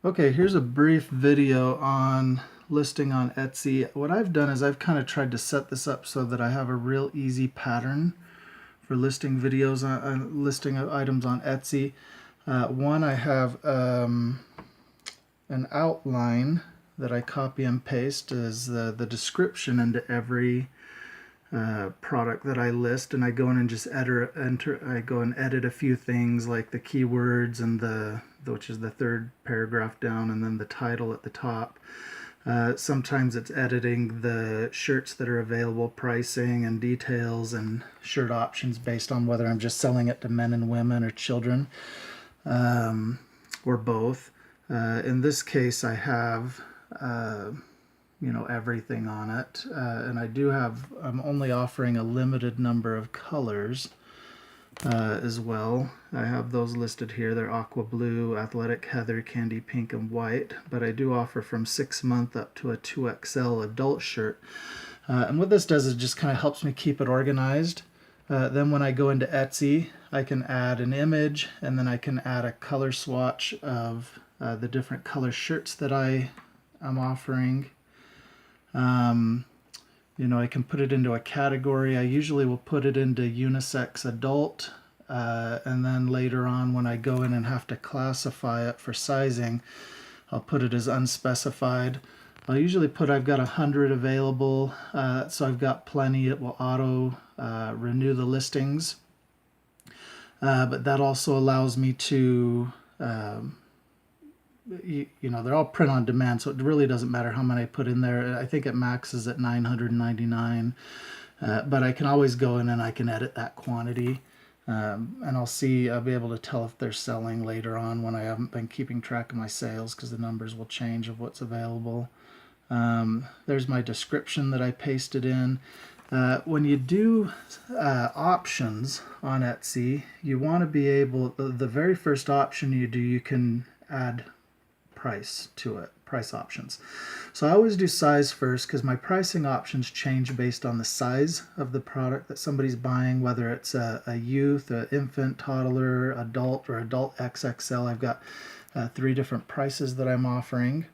Okay, here's a brief video on listing on Etsy. What I've done is I've kind of tried to set this up so that I have a real easy pattern for listing videos on listing of items on Etsy. One, I have an outline that I copy and paste as the description into every product that I list, and I go in and just I go and edit a few things like the keywords and which is the third paragraph down, and then the title at the top. Sometimes it's editing the shirts that are available, pricing and details and shirt options based on whether I'm just selling it to men and women or children, or both. In this case, I have everything on it, and I'm only offering a limited number of colors as well. I have those listed here. They're aqua blue, athletic heather, candy pink, and white, but I do offer from 6-month up to a 2XL adult shirt. And what this does is just kind of helps me keep it organized. Then when I go into Etsy, I can add an image, and then I can add a color swatch of the different color shirts that I'm offering. I can put it into a category. I usually will put it into unisex adult, and then later on when I go in and have to classify it for sizing, I'll put it as unspecified. I'll usually put I've got 100 available, so I've got plenty. It will auto renew the listings, but that also allows me to they're all print on demand, so it really doesn't matter how many I put in there. I think it maxes at 999, but I can always go in and I can edit that quantity, and I'll be able to tell if they're selling later on when I haven't been keeping track of my sales, because the numbers will change of what's available. There's my description that I pasted in. When you do options on Etsy, you want to be able, the very first option you can add price to it, price options. So I always do size first, because my pricing options change based on the size of the product that somebody's buying, whether it's a youth, an infant, toddler, adult, or adult XXL. I've got 3 different prices that I'm offering.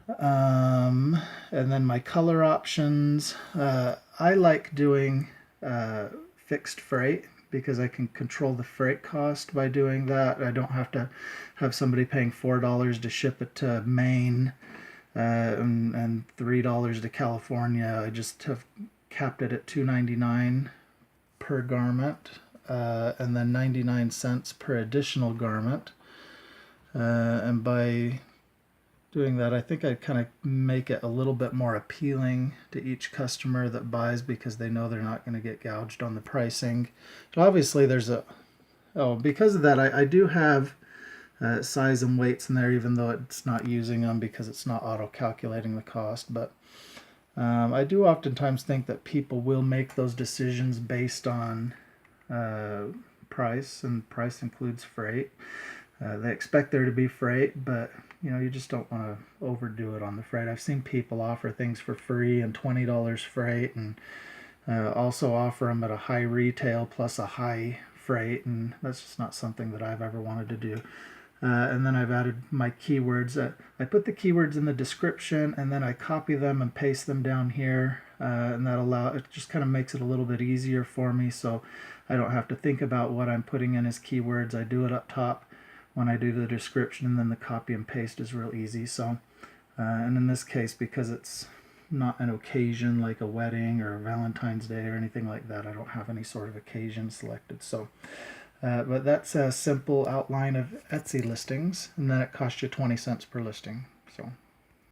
And then my color options, I like doing fixed freight, because I can control the freight cost by doing that. I don't have to have somebody paying $4 to ship it to Maine, and $3 to California. I just have capped it at $2.99 per garment, and then 99 cents per additional garment. And by doing that, I think I kind of make it a little bit more appealing to each customer that buys, because they know they're not going to get gouged on the pricing. So obviously because of that, I do have size and weights in there, even though it's not using them because it's not auto-calculating the cost. But I do oftentimes think that people will make those decisions based on price, and price includes freight. They expect there to be freight, but you just don't want to overdo it on the freight. I've seen people offer things for free and $20 freight, and also offer them at a high retail plus a high freight, and that's just not something that I've ever wanted to do. And then I've added my keywords. I put the keywords in the description, and then I copy them and paste them down here, and it just kind of makes it a little bit easier for me, so I don't have to think about what I'm putting in as keywords. I do it up top when I do the description, and then the copy and paste is real easy. So, and in this case, because it's not an occasion like a wedding or a Valentine's Day or anything like that, I don't have any sort of occasion selected. So, but that's a simple outline of Etsy listings, and then it costs you 20 cents per listing. So